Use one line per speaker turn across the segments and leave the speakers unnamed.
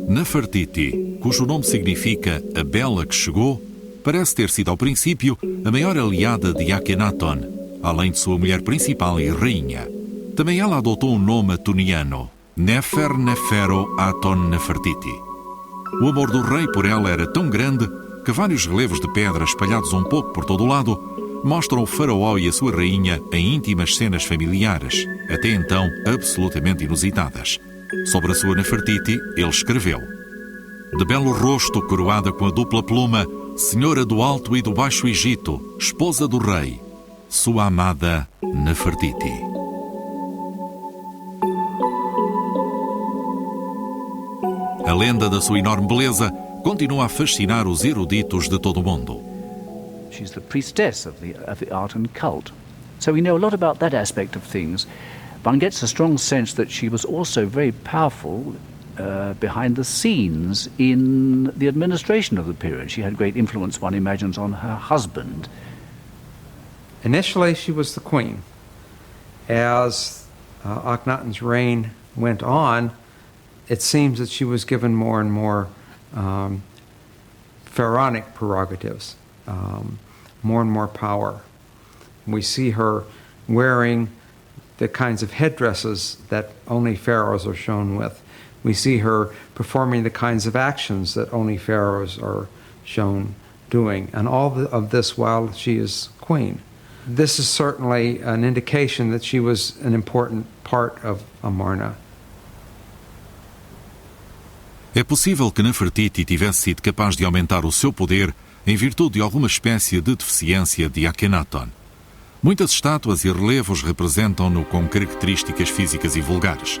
Nefertiti, cujo nome significa a bela que chegou, parece ter sido ao princípio a maior aliada de Akhenaton, além de sua mulher principal e rainha. Também ela adotou um nome atoniano, Nefer-Nefero-Aton Nefertiti. O amor do rei por ela era tão grande que vários relevos de pedra espalhados um pouco por todo o lado mostram o faraó e a sua rainha em íntimas cenas familiares, até então absolutamente inusitadas. Sobre a sua Nefertiti, ele escreveu: de belo rosto coroada com a dupla pluma, senhora do Alto e do Baixo Egito, esposa do rei, sua amada Nefertiti. A lenda da sua enorme beleza continua a fascinar os eruditos de todo o mundo.
She's the priestess of the art and cult. So we know a lot about that aspect of things. One gets a strong sense that she was also very powerful behind the scenes in the administration of the period. She had great influence, one imagines, on her husband.
Initially, she was the queen. As Akhenaten's reign went on, it seems that she was given more and more pharaonic prerogatives, more and more power. We see her wearing the kinds of headdresses that only pharaohs are shown with. We see her performing the kinds of actions that only pharaohs are shown doing, and all of this while she is queen. This is certainly an indication that she was an important part of Amarna.
É possível que Nefertiti tivesse sido capaz de aumentar o seu poder em virtude de alguma espécie de deficiência de Akhenaton. Muitas estátuas e relevos representam-no com características físicas e vulgares.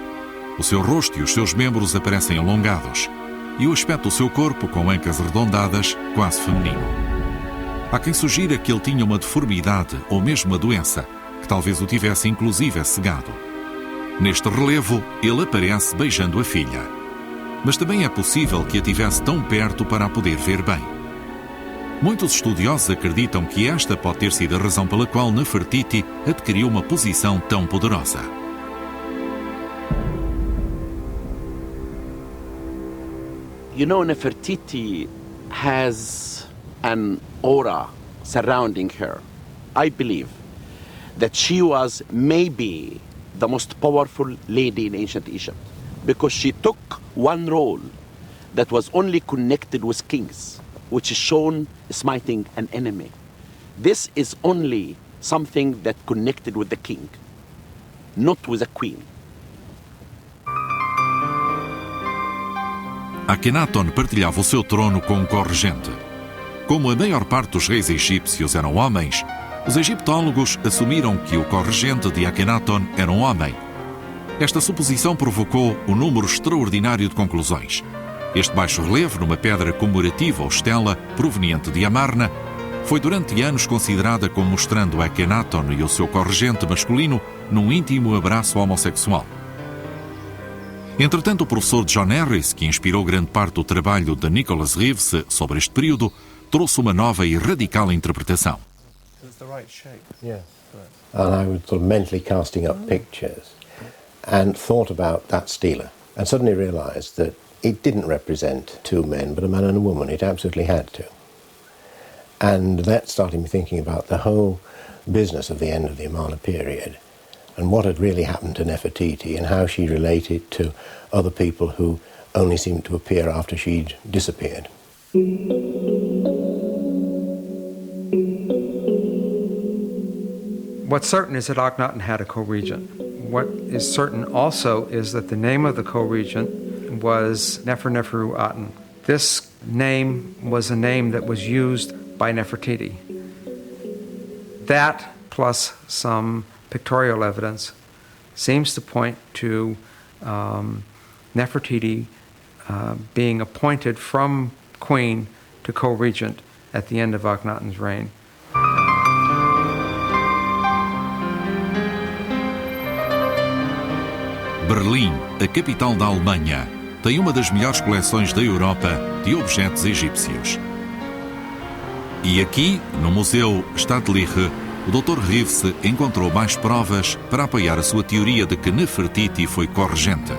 O seu rosto e os seus membros aparecem alongados, e o aspecto do seu corpo, com ancas arredondadas, quase feminino. Há quem sugira que ele tinha uma deformidade ou mesmo uma doença, que talvez o tivesse inclusive cegado. Neste relevo, ele aparece beijando a filha. Mas também é possível que a tivesse tão perto para a poder ver bem. Muitos estudiosos acreditam que esta pode ter sido a razão pela qual Nefertiti adquiriu uma posição tão poderosa.
You know, Nefertiti has an aura surrounding her. I believe that she was maybe the most powerful lady in ancient Egypt because she took one role that was only connected with kings, which is shown smiting an enemy. This is only something that connected with the king, not with a queen.
Akhenaton partilhava o seu trono com um corregente. Como a maior parte dos reis egípcios eram homens, os egiptólogos assumiram que o corregente de Akhenaton era um homem. Esta suposição provocou um número extraordinário de conclusões. Este baixo relevo, numa pedra comemorativa ou estela proveniente de Amarna, foi durante anos considerada como mostrando Akhenaton e o seu corregente masculino num íntimo abraço homossexual. Entretanto, o professor John Harris, que inspirou grande parte do trabalho de Nicholas Reeves sobre este período, trouxe uma nova e radical interpretação.
And I was sort of mentally casting up pictures and thought about that stela and suddenly realized that it didn't represent two men, but a man and a woman. It absolutely had to. And that started me thinking about the whole business of the end of the Amarna period and what had really happened to Nefertiti and how she related to other people who only seemed to appear after she'd disappeared.
What's certain is that Akhenaten had a co-regent. What is certain also is that the name of the co-regent was Nefer-Neferu-Aten. This name was a name that was used by Nefertiti. That, plus some pictorial evidence, seems to point to Nefertiti being appointed from queen to co-regent at the end of Akhenaten's reign.
Berlim, a capital da Alemanha, tem uma das melhores coleções da Europa de objetos egípcios. E aqui, no Museu Staatliche, o Dr. Reeves encontrou mais provas para apoiar a sua teoria de que Nefertiti foi corregente.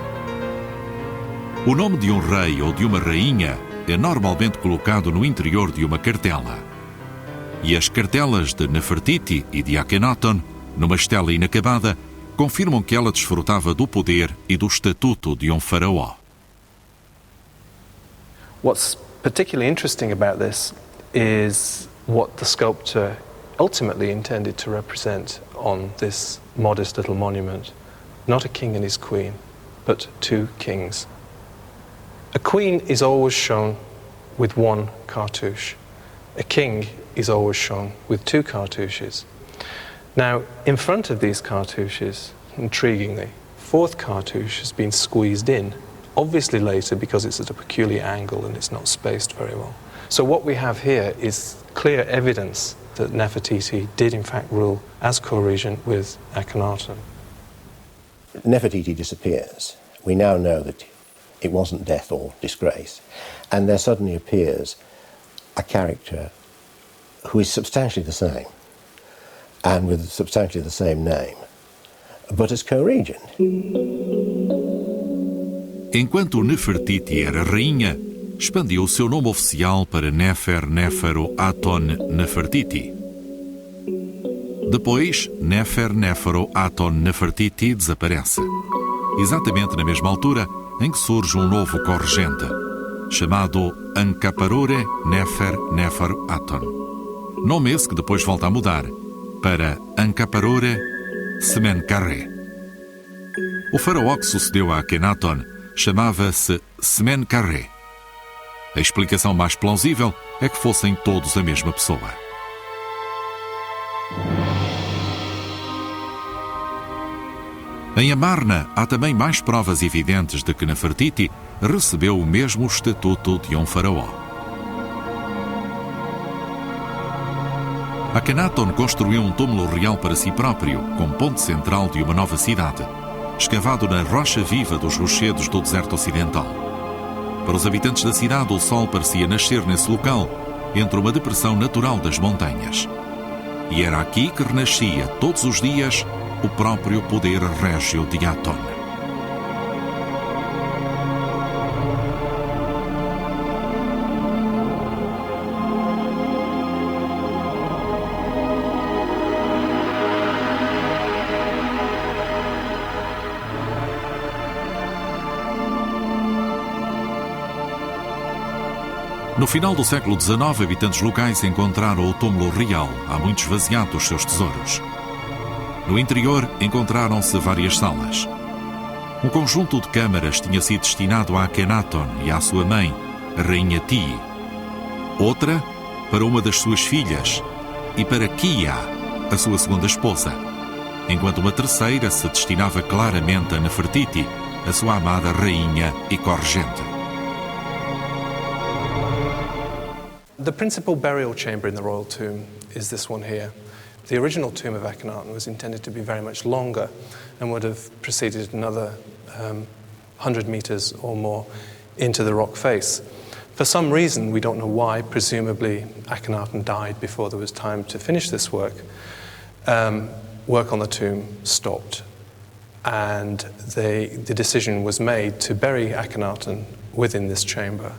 O nome de um rei ou de uma rainha é normalmente colocado no interior de uma cartela. E as cartelas de Nefertiti e de Akhenaton, numa estela inacabada, confirmam que ela desfrutava do poder e do estatuto de um faraó.
What's particularly interesting about this is what the sculptor ultimately intended to represent on this modest little monument. Not a king and his queen, but two kings. A queen is always shown with one cartouche. A king is always shown with two cartouches. Now, in front of these cartouches, intriguingly, fourth cartouche has been squeezed in, obviously later because it's at a peculiar angle and it's not spaced very well. So what we have here is clear evidence that Nefertiti did in fact rule as co-regent with Akhenaton.
Nefertiti disappears. We now know that it wasn't death or disgrace. And there suddenly appears a character who is substantially the same, and with substantially the same name, but as co-regent.
Enquanto Nefertiti era rainha, expandiu o seu nome oficial para Nefer-Néfero-Aton Nefertiti. Depois, Nefer-Néfero-Aton Nefertiti desaparece. Exatamente na mesma altura em que surge um novo corregente, chamado Ankaparore Nefer-Néfero-Aton. Nome esse que depois volta a mudar para Ankaparore Semenkaré. O faraó que sucedeu a Akhenaton chamava-se Semenkaré. A explicação mais plausível é que fossem todos a mesma pessoa. Em Amarna há também mais provas evidentes de que Nefertiti recebeu o mesmo estatuto de um faraó. Akhenaton construiu um túmulo real para si próprio, como ponto central de uma nova cidade, escavado na rocha viva dos rochedos do deserto ocidental. Para os habitantes da cidade, o sol parecia nascer nesse local, entre uma depressão natural das montanhas. E era aqui que renascia, todos os dias, o próprio poder régio de Aton. No final do século XIX, habitantes locais encontraram o túmulo real, há muito esvaziado dos seus tesouros. No interior, encontraram-se várias salas. Um conjunto de câmaras tinha sido destinado a Akhenaton e à sua mãe, a rainha Ti. Outra, para uma das suas filhas, e para Kia, a sua segunda esposa, enquanto uma terceira se destinava claramente a Nefertiti, a sua amada rainha e corregente.
The principal burial chamber in the royal tomb is this one here. The original tomb of Akhenaton was intended to be very much longer and would have proceeded another 100 meters or more into the rock face. For some reason, we don't know why, presumably Akhenaton died before there was time to finish this work, work on the tomb stopped. And the decision was made to bury Akhenaton within this chamber.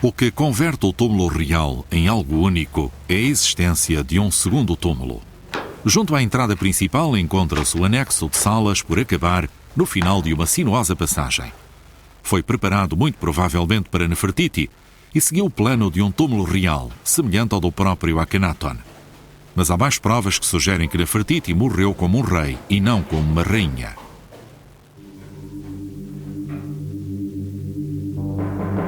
O que converte o túmulo real em algo único é a existência de um segundo túmulo. Junto à entrada principal encontra-se o anexo de salas por acabar no final de uma sinuosa passagem. Foi preparado muito provavelmente para Nefertiti e seguiu o plano de um túmulo real, semelhante ao do próprio Akhenaton. Mas há mais provas que sugerem que Nefertiti morreu como um rei e não como uma rainha.